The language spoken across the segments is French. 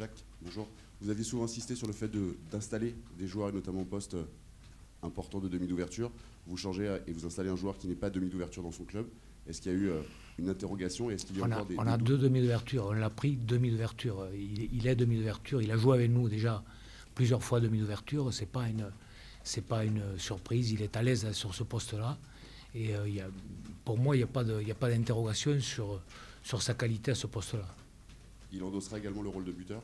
Jacques, bonjour. Vous aviez souvent insisté sur le fait d'installer des joueurs, et notamment au poste important de demi d'ouverture. Vous changez et vous installez un joueur qui n'est pas demi d'ouverture dans son club. Est-ce qu'il y a eu une interrogation et est-ce qu'il y a encore On a deux demi d'ouverture. On l'a pris demi d'ouverture. Il est demi d'ouverture. Il a joué avec nous déjà plusieurs fois demi d'ouverture. C'est pas une surprise. Il est à l'aise sur ce poste-là. Et pour moi, il n'y a pas d'interrogation sur sa qualité à ce poste-là. Il endossera également le rôle de buteur?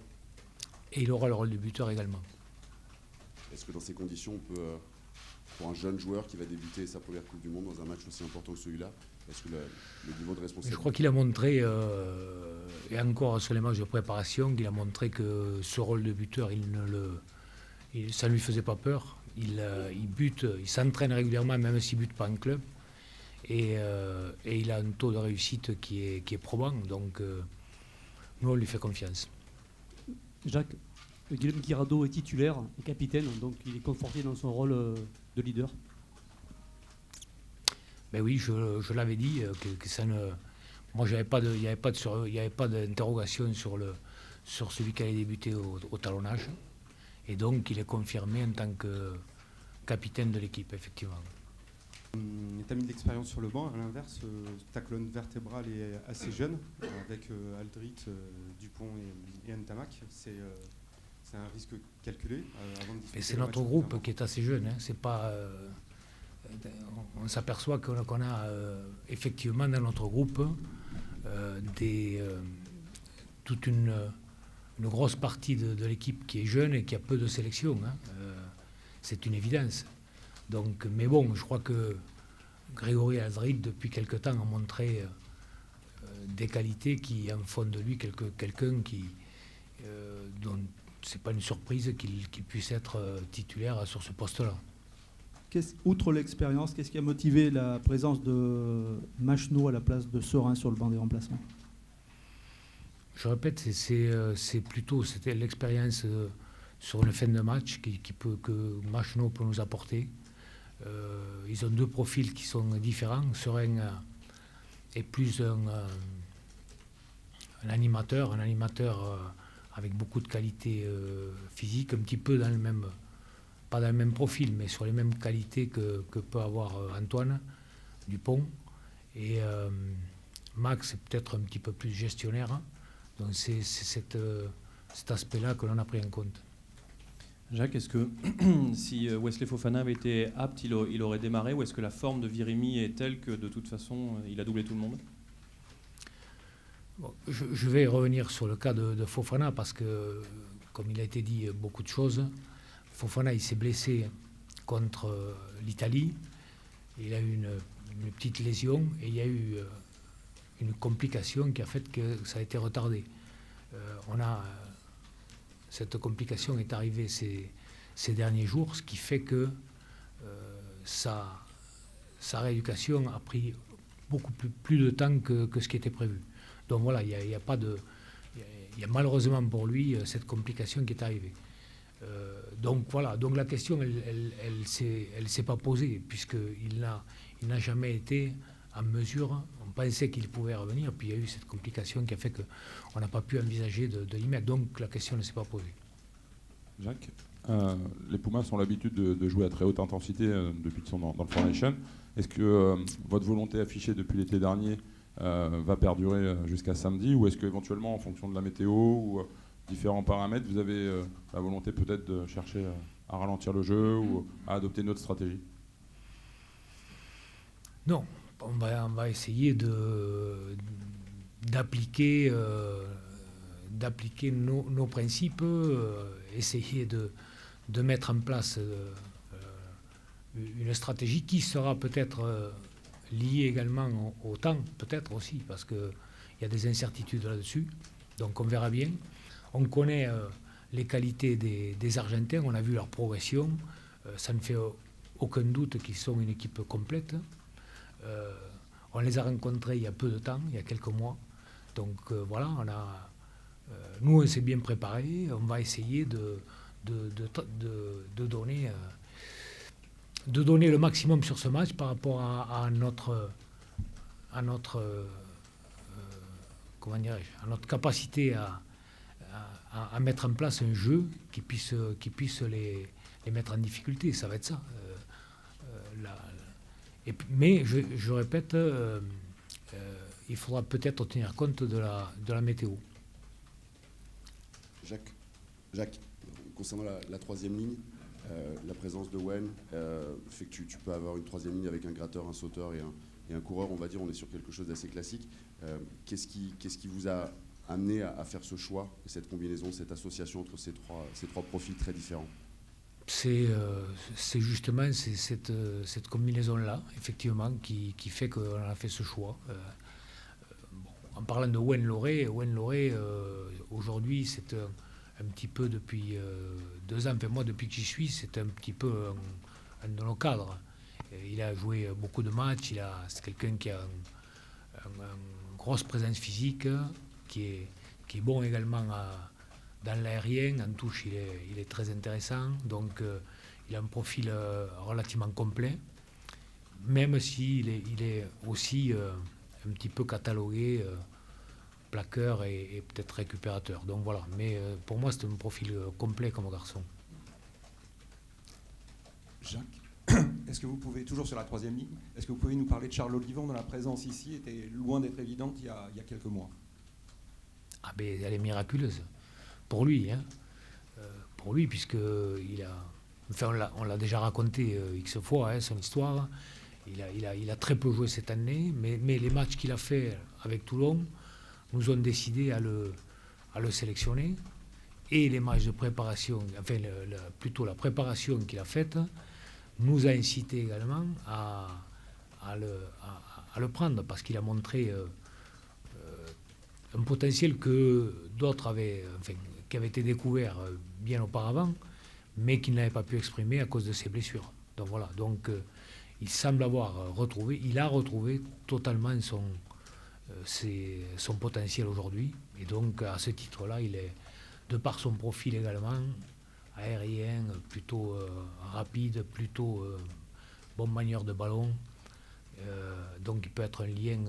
Et il aura le rôle de buteur également. Est-ce que dans ces conditions, on peut, pour un jeune joueur qui va débuter sa première Coupe du Monde dans un match aussi important que celui-là, est-ce que le niveau de responsabilité... Je crois qu'il a montré, et encore sur les matchs de préparation, qu'il a montré que ce rôle de buteur, ça ne lui faisait pas peur. Il bute, il s'entraîne régulièrement, même s'il ne bute pas en club. Et il a un taux de réussite qui est probant. Donc, nous, on lui fait confiance. Jacques, Guillaume Guirado est titulaire et capitaine, donc il est conforté dans son rôle de leader. Ben oui, je l'avais dit, que ça ne... Moi, il n'y avait pas d'interrogation sur celui qui allait débuter au talonnage. Et donc, il est confirmé en tant que capitaine de l'équipe, effectivement. Tu as mis de l'expérience sur le banc, à l'inverse, ta colonne vertébrale est assez jeune, avec Aldrit, Dupont et Ntamak. C'est un risque calculé avant de discuter. C'est notre groupe qui est assez jeune. Hein. C'est pas, on s'aperçoit qu'on a effectivement dans notre groupe toute une grosse partie de l'équipe qui est jeune et qui a peu de sélection. Hein. C'est une évidence. Donc, mais bon, je crois que Grégory Aldrit, depuis quelque temps, a montré des qualités qui en font de lui quelqu'un dont c'est pas une surprise qu'il puisse être titulaire sur ce poste-là. Outre l'expérience, qu'est-ce qui a motivé la présence de Machenaud à la place de Serein sur le banc des remplacements? Je répète, c'était l'expérience sur une fin de match que Machenaud peut nous apporter. Ils ont deux profils qui sont différents. Serein est plus un animateur avec beaucoup de qualités physiques, un petit peu pas dans le même profil, mais sur les mêmes qualités que peut avoir Antoine Dupont. Et Max est peut-être un petit peu plus gestionnaire. Hein. Donc c'est cet aspect-là que l'on a pris en compte. Jacques, est-ce que si Wesley Fofana avait été apte, il aurait démarré, ou est-ce que la forme de Virimi est telle que de toute façon il a doublé tout le monde? Bon, je vais revenir sur le cas de Fofana parce que, comme il a été dit beaucoup de choses, Fofana il s'est blessé contre l'Italie, il a eu une petite lésion et il y a eu une complication qui a fait que ça a été retardé. Cette complication est arrivée ces derniers jours, ce qui fait que sa rééducation a pris beaucoup plus de temps que ce qui était prévu. Donc voilà, il y a malheureusement pour lui cette complication qui est arrivée. Donc voilà, donc la question, elle s'est pas posée, puisqu'il n'a jamais été en mesure. On pensait qu'il pouvait revenir, puis il y a eu cette complication qui a fait qu'on n'a pas pu envisager de l'y mettre. Donc la question ne s'est pas posée. Jacques, les Pumas ont l'habitude de jouer à très haute intensité depuis qu'ils sont dans le Foundation. Est-ce que votre volonté affichée depuis l'été dernier va perdurer jusqu'à samedi, ou est-ce qu'éventuellement, en fonction de la météo ou différents paramètres, vous avez la volonté peut-être de chercher à ralentir le jeu ou à adopter une autre stratégie? Non. On va essayer d'appliquer nos principes, essayer de mettre en place une stratégie qui sera peut-être liée également au temps, peut-être aussi, parce qu'il y a des incertitudes là-dessus. Donc on verra bien. On connaît les qualités des Argentins, on a vu leur progression. Ça ne fait aucun doute qu'ils sont une équipe complète. On les a rencontrés il y a peu de temps, il y a quelques mois. Donc voilà, nous on s'est bien préparés. On va essayer de donner le maximum sur ce match par rapport à notre comment dirais-je, à notre capacité à à mettre en place un jeu qui puisse les mettre en difficulté. Ça va être ça. Mais je répète, il faudra peut-être tenir compte de la météo. Jacques, concernant la troisième ligne, la présence de Wen fait que tu peux avoir une troisième ligne avec un gratteur, un sauteur et un coureur. On va dire, on est sur quelque chose d'assez classique. Qu'est-ce qui vous a amené à faire ce choix, cette combinaison, cette association entre ces trois profils très différents? C'est justement cette combinaison-là, effectivement, qui fait qu'on a fait ce choix. En parlant de Wen Loré, aujourd'hui, c'est un petit peu depuis 2 ans, enfin moi depuis que j'y suis, c'est un petit peu un de nos cadres. Il a joué beaucoup de matchs, c'est quelqu'un qui a une grosse présence physique, qui est bon également dans l'aérien, en touche il est très intéressant, donc il a un profil relativement complet, même s'il est aussi un petit peu catalogué plaqueur et peut-être récupérateur. Donc voilà, mais pour moi c'est un profil complet comme garçon. Jacques, est-ce que vous pouvez, toujours sur la troisième ligne, est-ce que vous pouvez nous parler de Charles Olivon, dont la présence ici était loin d'être évidente il y a quelques mois? Ah ben elle est miraculeuse, pour lui, hein. Pour lui, puisque on l'a déjà raconté X fois, hein, son histoire. Il a très peu joué cette année, mais les matchs qu'il a fait avec Toulon nous ont décidé à le sélectionner. Et les matchs de préparation, enfin plutôt la préparation qu'il a faite, nous a incité également à le prendre, parce qu'il a montré un potentiel que d'autres qui avait été découvert bien auparavant, mais qui n'avait pas pu exprimer à cause de ses blessures. Donc voilà, il semble il a retrouvé totalement son potentiel aujourd'hui. Et donc à ce titre-là, il est, de par son profil également, aérien, plutôt rapide, plutôt bon manieur de ballon. Donc il peut être un lien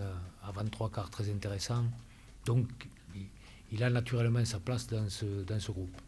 avant 3/4 très intéressant. Donc il a naturellement sa place dans ce groupe.